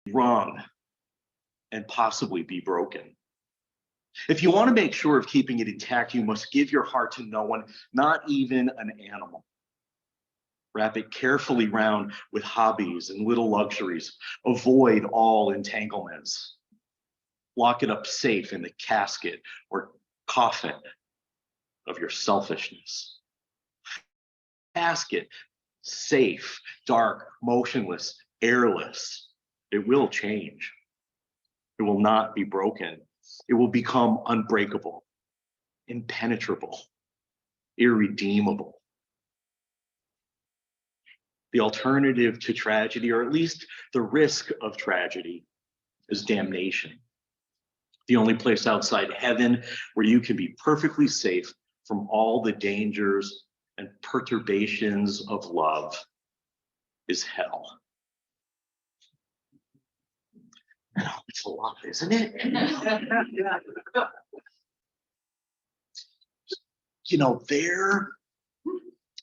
wrong and possibly be broken. If you want to make sure of keeping it intact, you must give your heart to no one, not even an animal. Wrap it carefully round with hobbies and little luxuries. Avoid all entanglements. Lock it up safe in the casket or coffin of your selfishness. Casket, safe, dark, motionless, airless. It will change. It will not be broken. It will become unbreakable, impenetrable, irredeemable. The alternative to tragedy, or at least the risk of tragedy, is damnation. The only place outside heaven where you can be perfectly safe from all the dangers and perturbations of love is hell. Oh, it's a lot, isn't it? You know, there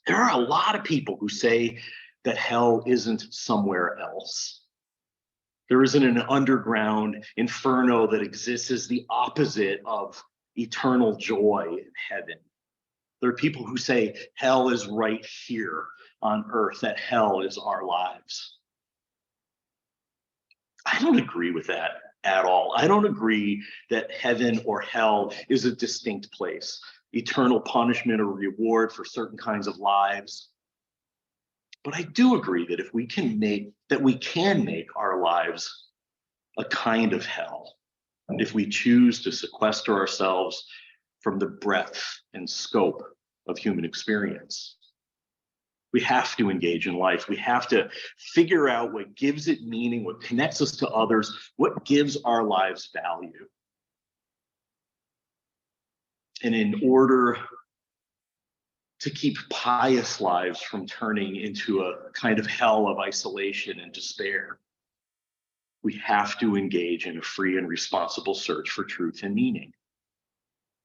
are a lot of people who say that hell isn't somewhere else. There isn't an underground inferno that exists as the opposite of eternal joy in heaven. There are people who say hell is right here on earth, that hell is our lives. I don't agree with that at all. I don't agree that heaven or hell is a distinct place, eternal punishment or reward for certain kinds of lives. But I do agree that if we can make our lives a kind of hell, if we choose to sequester ourselves from the breadth and scope of human experience. We have to engage in life. We have to figure out what gives it meaning, what connects us to others, what gives our lives value. And in order to keep pious lives from turning into a kind of hell of isolation and despair, we have to engage in a free and responsible search for truth and meaning.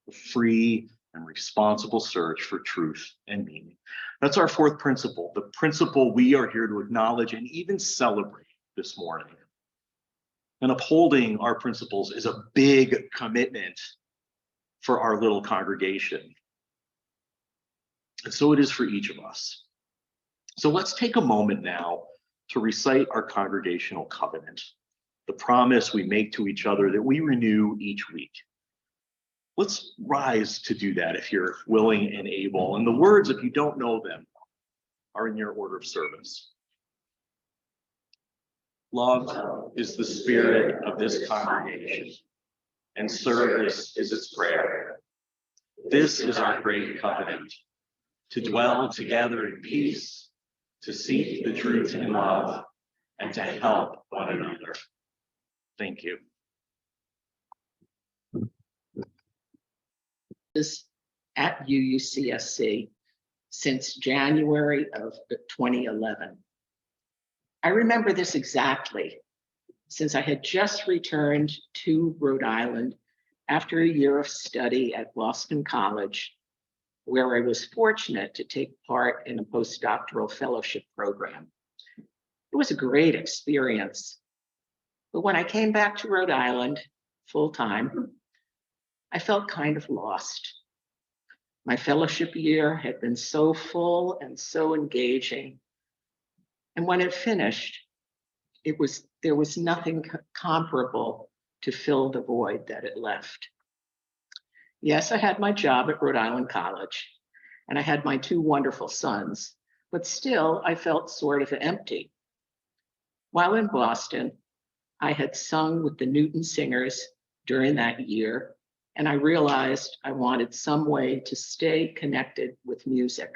A free and responsible search for truth and meaning. That's our fourth principle, the principle we are here to acknowledge and even celebrate this morning. And upholding our principles is a big commitment for our little congregation. And so it is for each of us. So let's take a moment now to recite our congregational covenant, the promise we make to each other that we renew each week. Let's rise to do that if you're willing and able. And the words, if you don't know them, are in your order of service. Love is the spirit of this congregation, and service is its prayer. This is our great covenant, to dwell together in peace, to seek the truth in love, and to help one another. Thank you. At UUCSC since January of 2011. I remember this exactly, since I had just returned to Rhode Island after a year of study at Boston College, where I was fortunate to take part in a postdoctoral fellowship program. It was a great experience. But when I came back to Rhode Island full-time, I felt kind of lost. My fellowship year had been so full and so engaging. And when it finished, there was nothing comparable to fill the void that it left. Yes, I had my job at Rhode Island College, and I had my two wonderful sons, but still I felt sort of empty. While in Boston, I had sung with the Newton Singers during that year, and I realized I wanted some way to stay connected with music.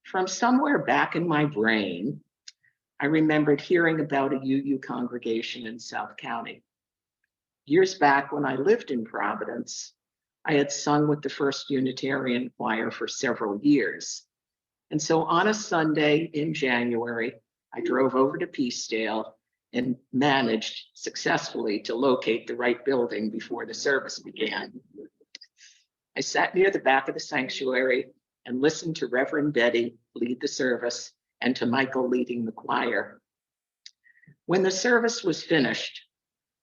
From somewhere back in my brain, I remembered hearing about a UU congregation in South County. Years back when I lived in Providence, I had sung with the First Unitarian Choir for several years. And so on a Sunday in January, I drove over to Peacedale and managed successfully to locate the right building before the service began. I sat near the back of the sanctuary and listened to Reverend Betty lead the service and to Michael leading the choir. When the service was finished,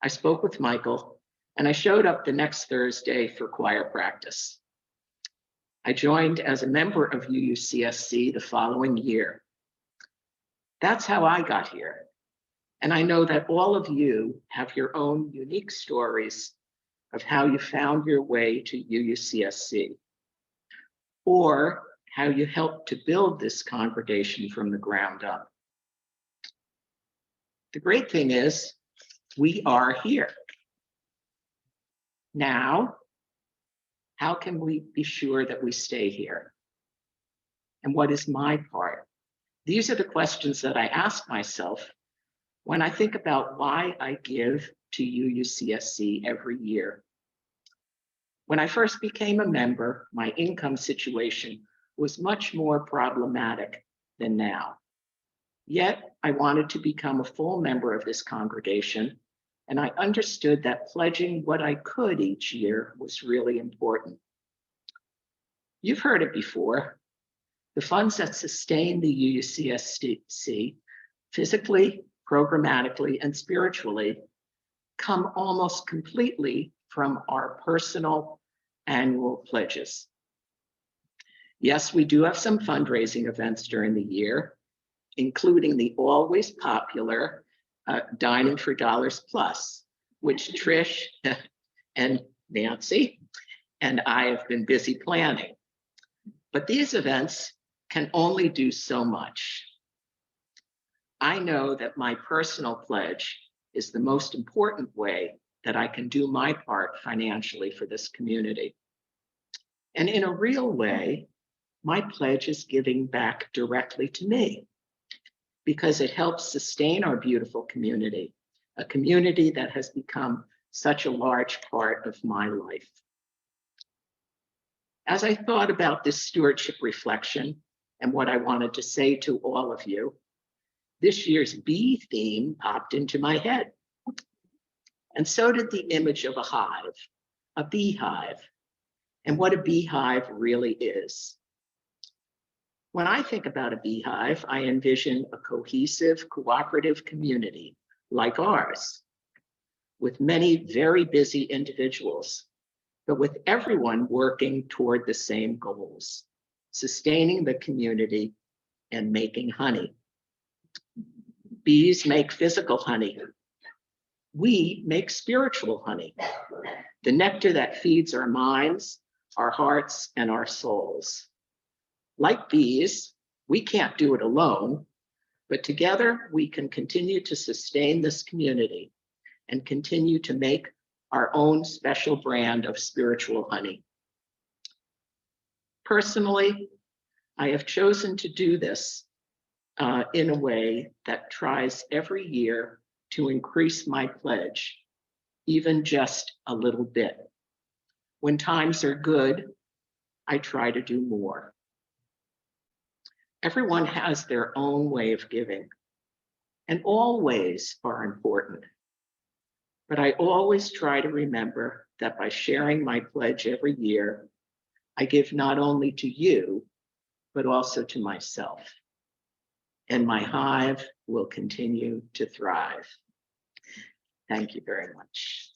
I spoke with Michael and I showed up the next Thursday for choir practice. I joined as a member of UUCSC the following year. That's how I got here. And I know that all of you have your own unique stories of how you found your way to UUCSC, or how you helped to build this congregation from the ground up. The great thing is, we are here. Now, how can we be sure that we stay here? And what is my part? These are the questions that I ask myself when I think about why I give to UUCSC every year. When I first became a member, my income situation was much more problematic than now. Yet I wanted to become a full member of this congregation, and I understood that pledging what I could each year was really important. You've heard it before. The funds that sustain the UUCSC physically, programmatically, and spiritually come almost completely from our personal annual pledges. Yes, we do have some fundraising events during the year, including the always popular Dining for Dollars Plus, which Trish and Nancy and I have been busy planning. But these events can only do so much. I know that my personal pledge is the most important way that I can do my part financially for this community. And in a real way, my pledge is giving back directly to me, because it helps sustain our beautiful community, a community that has become such a large part of my life. As I thought about this stewardship reflection and what I wanted to say to all of you, this year's bee theme popped into my head. And so did the image of a hive, a beehive, and what a beehive really is. When I think about a beehive, I envision a cohesive, cooperative community like ours, with many very busy individuals, but with everyone working toward the same goals, sustaining the community and making honey. Bees make physical honey. We make spiritual honey, the nectar that feeds our minds, our hearts, and our souls. Like bees, we can't do it alone, but together we can continue to sustain this community and continue to make our own special brand of spiritual honey. Personally, I have chosen to do this in a way that tries every year to increase my pledge, even just a little bit. When times are good, I try to do more. Everyone has their own way of giving, and all ways are important. But I always try to remember that by sharing my pledge every year, I give not only to you, but also to myself. And my hive will continue to thrive. Thank you very much.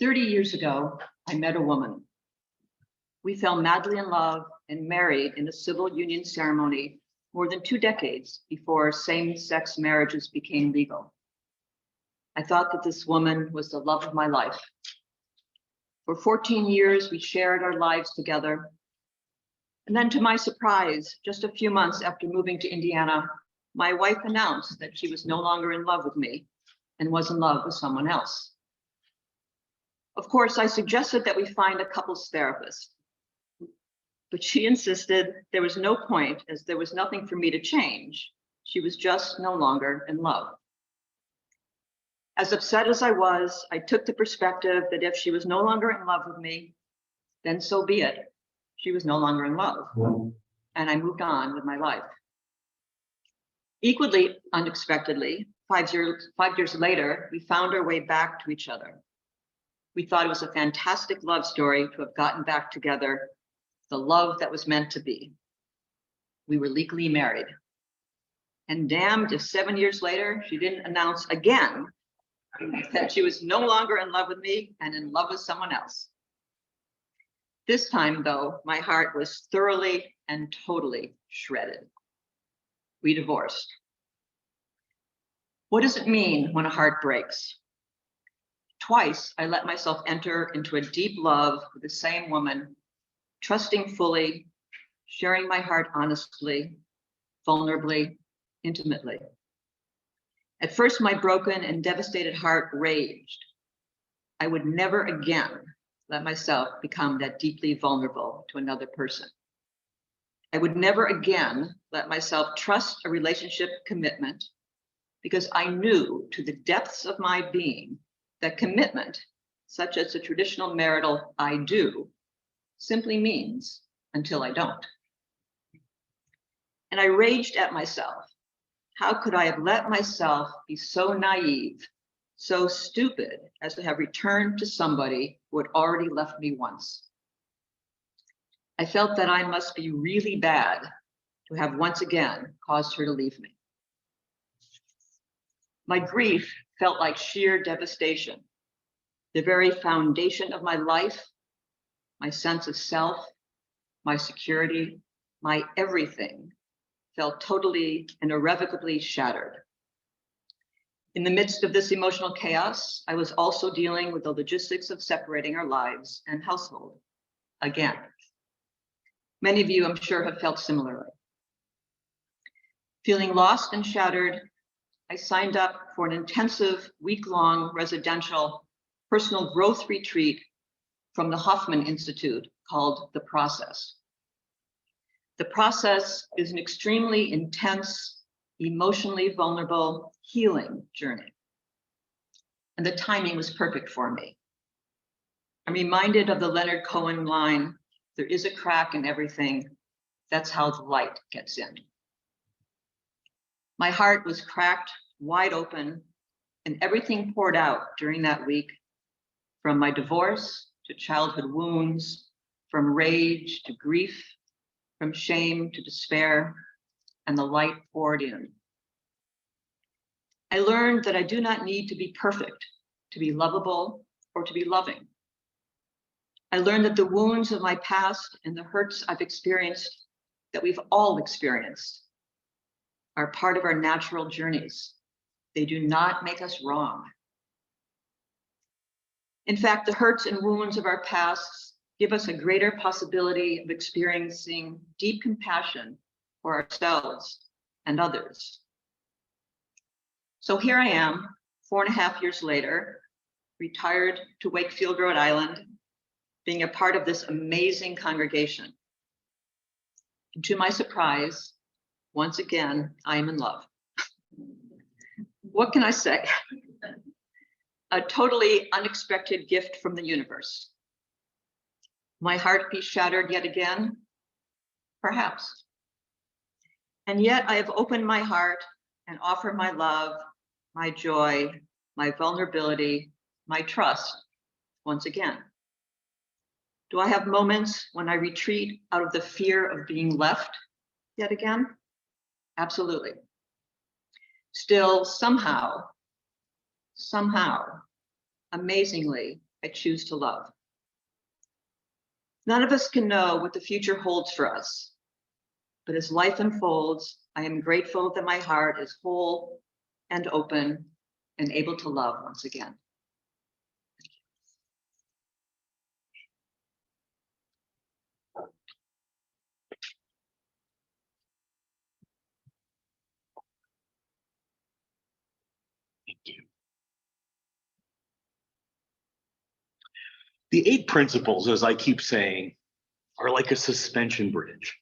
"30 years ago, I met a woman. We fell madly in love and married in a civil union ceremony more than 2 decades before same-sex marriages became legal. I thought that this woman was the love of my life. For 14 years, we shared our lives together. And then, to my surprise, just a few months after moving to Indiana, my wife announced that she was no longer in love with me and was in love with someone else. Of course, I suggested that we find a couples therapist, but she insisted there was no point, as there was nothing for me to change. She was just no longer in love. As upset as I was, I took the perspective that if she was no longer in love with me, then so be it. She was no longer in love, and I moved on with my life. Equally unexpectedly, 5 years later, we found our way back to each other. We thought it was a fantastic love story to have gotten back together, the love that was meant to be. We were legally married. And damned if 7 years later, she didn't announce again that she was no longer in love with me and in love with someone else. This time, though, my heart was thoroughly and totally shredded. We divorced. What does it mean when a heart breaks? Twice, I let myself enter into a deep love with the same woman, trusting fully, sharing my heart honestly, vulnerably, intimately. At first, my broken and devastated heart raged. I would never again let myself become that deeply vulnerable to another person. I would never again let myself trust a relationship commitment because I knew to the depths of my being that commitment, such as the traditional marital I do, simply means until I don't. And I raged at myself. How could I have let myself be so naive, so stupid as to have returned to somebody who had already left me once? I felt that I must be really bad to have once again caused her to leave me. My grief felt like sheer devastation. The very foundation of my life, my sense of self, my security, my everything felt totally and irrevocably shattered. In the midst of this emotional chaos, I was also dealing with the logistics of separating our lives and household again. Many of you, I'm sure, have felt similarly. Feeling lost and shattered, I signed up for an intensive week-long residential personal growth retreat from the Hoffman Institute called The Process. The Process is an extremely intense, emotionally vulnerable healing journey. And the timing was perfect for me. I'm reminded of the Leonard Cohen line, "There is a crack in everything. That's how the light gets in." My heart was cracked wide open, and everything poured out during that week, from my divorce to childhood wounds, from rage to grief, from shame to despair, and the light poured in. I learned that I do not need to be perfect to be lovable or to be loving. I learned that the wounds of my past and the hurts I've experienced, that we've all experienced, are part of our natural journeys. They do not make us wrong. In fact, the hurts and wounds of our pasts give us a greater possibility of experiencing deep compassion for ourselves and others. So here I am, 4.5 years later, retired to Wakefield, Rhode Island, being a part of this amazing congregation. And to my surprise, once again, I am in love. What can I say? A totally unexpected gift from the universe. My heart be shattered yet again? Perhaps. And yet I have opened my heart and offer my love, my joy, my vulnerability, my trust once again. Do I have moments when I retreat out of the fear of being left yet again? Absolutely. Still, somehow, amazingly, I choose to love. None of us can know what the future holds for us, but as life unfolds, I am grateful that my heart is whole and open and able to love once again. Thank you. The 8 principles, as I keep saying, are like a suspension bridge.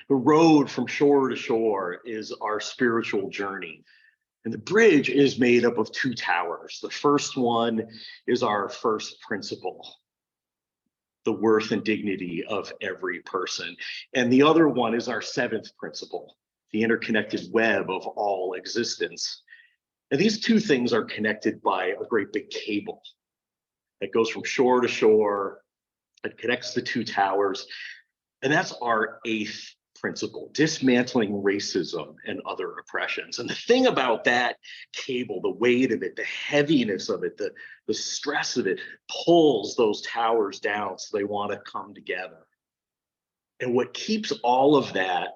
The road from shore to shore is our spiritual journey. And the bridge is made up of 2 towers. The first one is our first principle, the worth and dignity of every person. And the other one is our 7th principle, the interconnected web of all existence. And these two things are connected by a great big cable that goes from shore to shore. It connects the two towers. And that's our 8th principle, dismantling racism and other oppressions. And the thing about that cable, the weight of it, the heaviness of it, the stress of it pulls those towers down so they want to come together. And what keeps all of that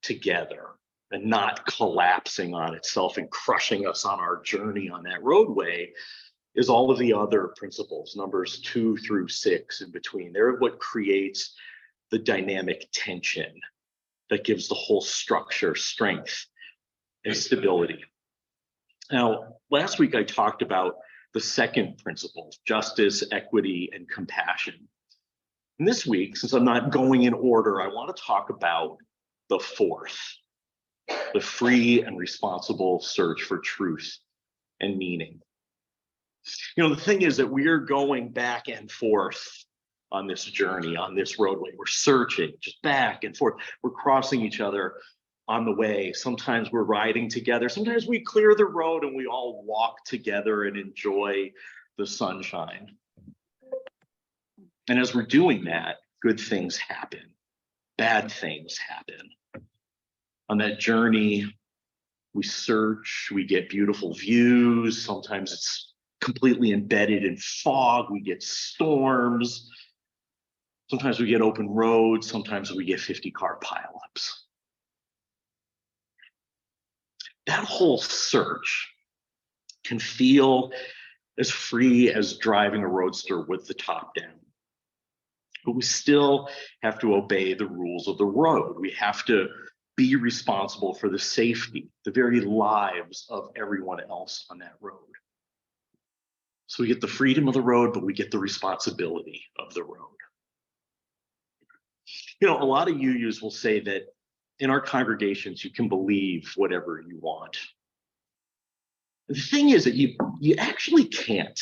together and not collapsing on itself and crushing us on our journey on that roadway is all of the other principles, numbers 2 through 6 in between. They're what creates the dynamic tension that gives the whole structure strength and stability. Now, last week I talked about the second principle, justice, equity, and compassion. And this week, since I'm not going in order, I want to talk about the 4th, the free and responsible search for truth and meaning. You know, the thing is that we're going back and forth on this journey, on this roadway. We're searching just back and forth. We're crossing each other on the way. Sometimes we're riding together. Sometimes we clear the road and we all walk together and enjoy the sunshine. And as we're doing that, good things happen. Bad things happen. On that journey, we search, we get beautiful views. Sometimes it's completely embedded in fog. We get storms. Sometimes we get open roads. Sometimes we get 50-car pileups. That whole search can feel as free as driving a roadster with the top down. But we still have to obey the rules of the road. We have to be responsible for the safety, the very lives of everyone else on that road. So we get the freedom of the road, but we get the responsibility of the road. You know, a lot of UUs will say that in our congregations, you can believe whatever you want. The thing is that you actually can't.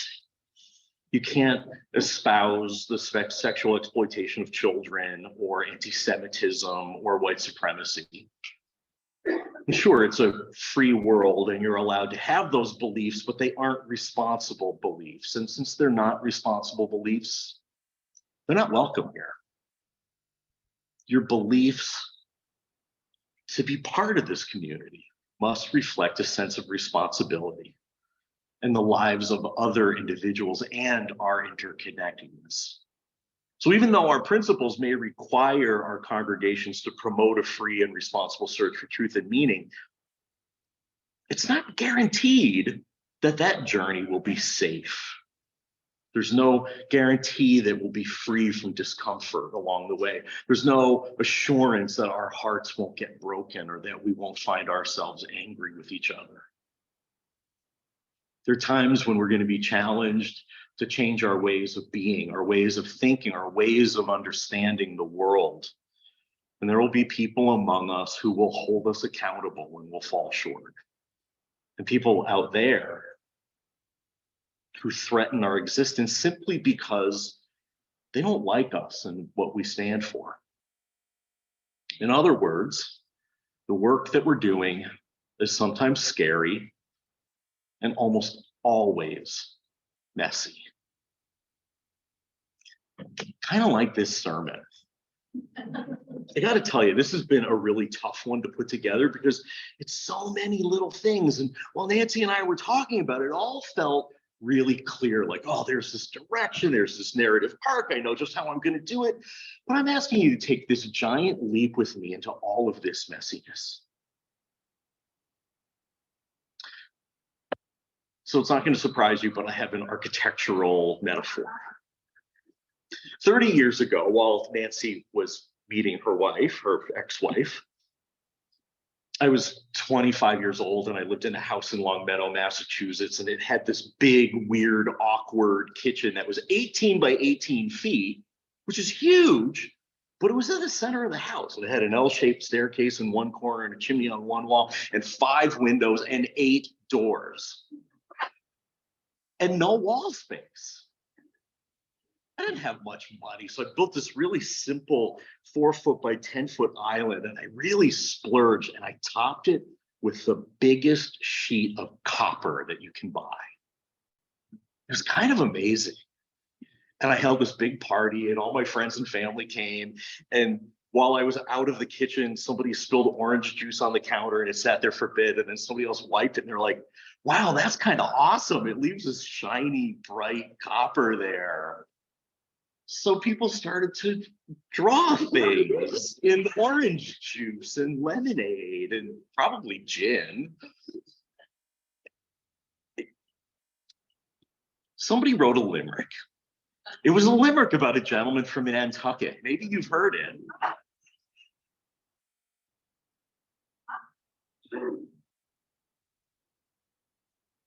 You can't espouse the sexual exploitation of children or anti-Semitism or white supremacy. And sure, it's a free world and you're allowed to have those beliefs, but they aren't responsible beliefs. And since they're not responsible beliefs, they're not welcome here. Your beliefs to be part of this community must reflect a sense of responsibility and the lives of other individuals and our interconnectedness. So even though our principles may require our congregations to promote a free and responsible search for truth and meaning, it's not guaranteed that that journey will be safe. There's no guarantee that we'll be free from discomfort along the way. There's no assurance that our hearts won't get broken or that we won't find ourselves angry with each other. There are times when we're going to be challenged to change our ways of being, our ways of thinking, our ways of understanding the world. And there will be people among us who will hold us accountable when we'll fall short. And people out there who threaten our existence simply because they don't like us and what we stand for. In other words, the work that we're doing is sometimes scary and almost always messy. Kind of like this sermon. I got to tell you, this has been a really tough one to put together because it's so many little things. And while Nancy and I were talking about it, it all felt really clear, like, oh, there's this direction, there's this narrative arc, I know just how I'm going to do it. But I'm asking you to take this giant leap with me into all of this messiness. So it's not going to surprise you, but I have an architectural metaphor. 30 years ago, while Nancy was meeting her wife, her ex-wife, I was 25 years old and I lived in a house in Longmeadow, Massachusetts, and it had this big, weird, awkward kitchen that was 18 by 18 feet, which is huge, but it was in the center of the house. And it had an L-shaped staircase in one corner and a chimney on one wall and 5 windows and 8 doors and no wall space. I didn't have much money, so I built this really simple 4-foot by 10-foot island, and I really splurged, and I topped it with the biggest sheet of copper that you can buy. It was kind of amazing. And I held this big party and all my friends and family came. And while I was out of the kitchen, somebody spilled orange juice on the counter and it sat there for a bit. And then somebody else wiped it and they're like, wow, that's kind of awesome. It leaves this shiny, bright copper there. So people started to draw things in orange juice and lemonade and probably gin. Somebody wrote a limerick. It was a limerick about a gentleman from Nantucket. Maybe you've heard it.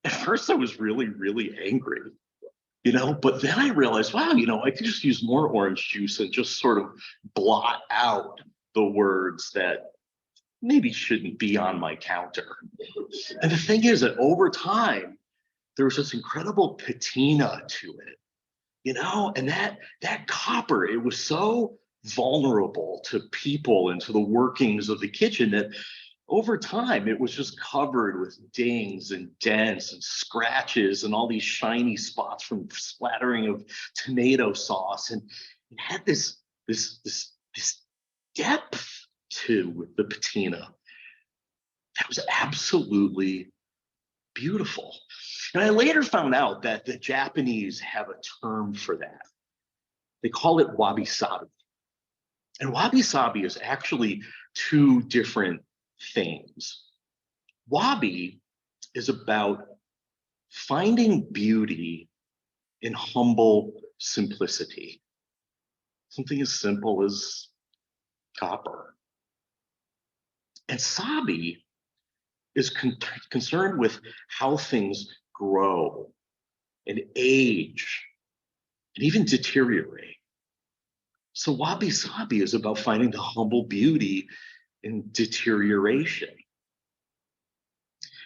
At first I was really, really angry, but then I realized, wow, I could just use more orange juice and just sort of blot out the words that maybe shouldn't be on my counter. And the thing is that over time, there was this incredible patina to it, and that copper, it was so vulnerable to people and to the workings of the kitchen that over time, it was just covered with dings and dents and scratches and all these shiny spots from splattering of tomato sauce. And it had this depth to the patina that was absolutely beautiful. And I later found out that the Japanese have a term for that. They call it wabi-sabi. And wabi-sabi is actually two different things. Wabi is about finding beauty in humble simplicity. Something as simple as copper. And sabi is concerned with how things grow and age and even deteriorate. So wabi-sabi is about finding the humble beauty in deterioration.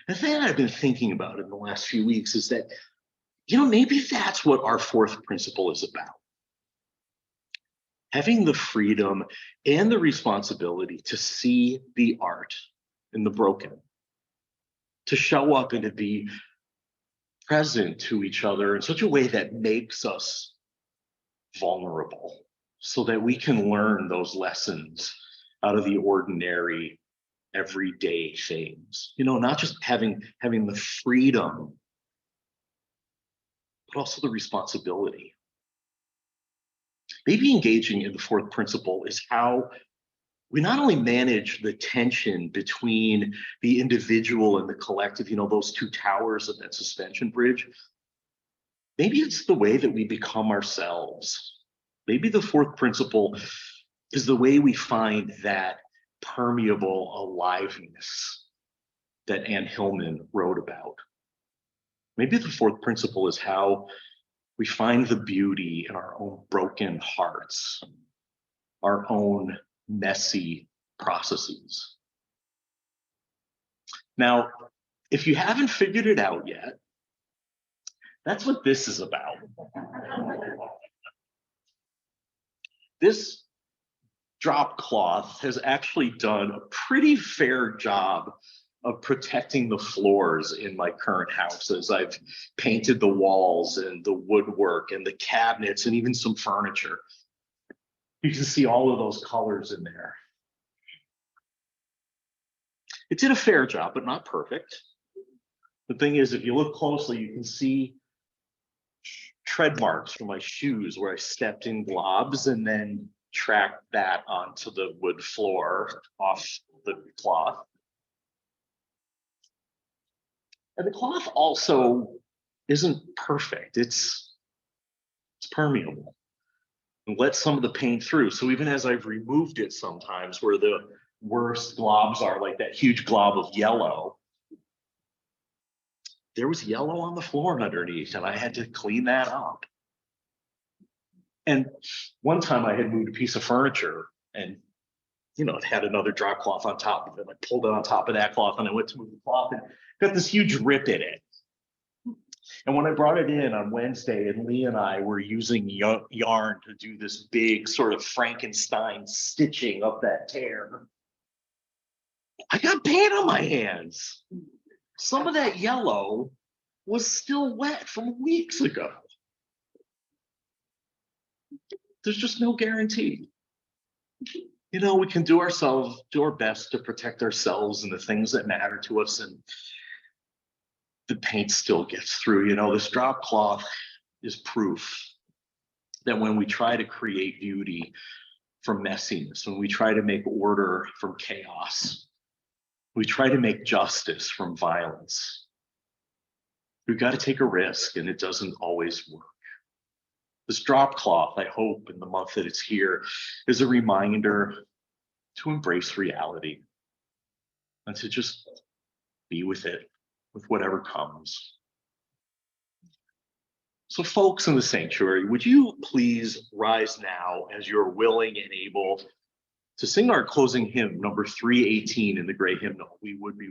The thing I've been thinking about in the last few weeks is that, maybe that's what our fourth principle is about. Having the freedom and the responsibility to see the art in the broken, to show up and to be present to each other in such a way that makes us vulnerable so that we can learn those lessons out of the ordinary, everyday things. Not just having the freedom, but also the responsibility. Maybe engaging in the fourth principle is how we not only manage the tension between the individual and the collective, those two towers of that suspension bridge. Maybe it's the way that we become ourselves. Maybe the fourth principle is the way we find that permeable aliveness that Anne Hillman wrote about. Maybe the fourth principle is how we find the beauty in our own broken hearts, our own messy processes. Now, if you haven't figured it out yet, that's what this is about. This drop cloth has actually done a pretty fair job of protecting the floors in my current house as I've painted the walls and the woodwork and the cabinets and even some furniture. You can see all of those colors in there. It did a fair job, but not perfect. The thing is, if you look closely, you can see tread marks from my shoes where I stepped in globs and then tracked that onto the wood floor off the cloth. And the cloth also isn't perfect. It's permeable and let some of the paint through. So even as I've removed it sometimes where the worst globs are, like that huge glob of yellow, there was yellow on the floor underneath and I had to clean that up. And one time I had moved a piece of furniture and, it had another drop cloth on top of it. I pulled it on top of that cloth and I went to move the cloth and got this huge rip in it. And when I brought it in on Wednesday and Lee and I were using yarn to do this big sort of Frankenstein stitching of that tear, I got paint on my hands. Some of that yellow was still wet from weeks ago. There's just no guarantee. You know, we can do our best to protect ourselves and the things that matter to us, and the paint still gets through. You know, this drop cloth is proof that when we try to create beauty from messiness, when we try to make order from chaos, we try to make justice from violence, we've got to take a risk, and it doesn't always work. This drop cloth, I hope, in the month that it's here, is a reminder to embrace reality and to just be with it, with whatever comes. So folks in the sanctuary, would you please rise now as you're willing and able to sing our closing hymn, number 318 in the Great Hymnal. We would be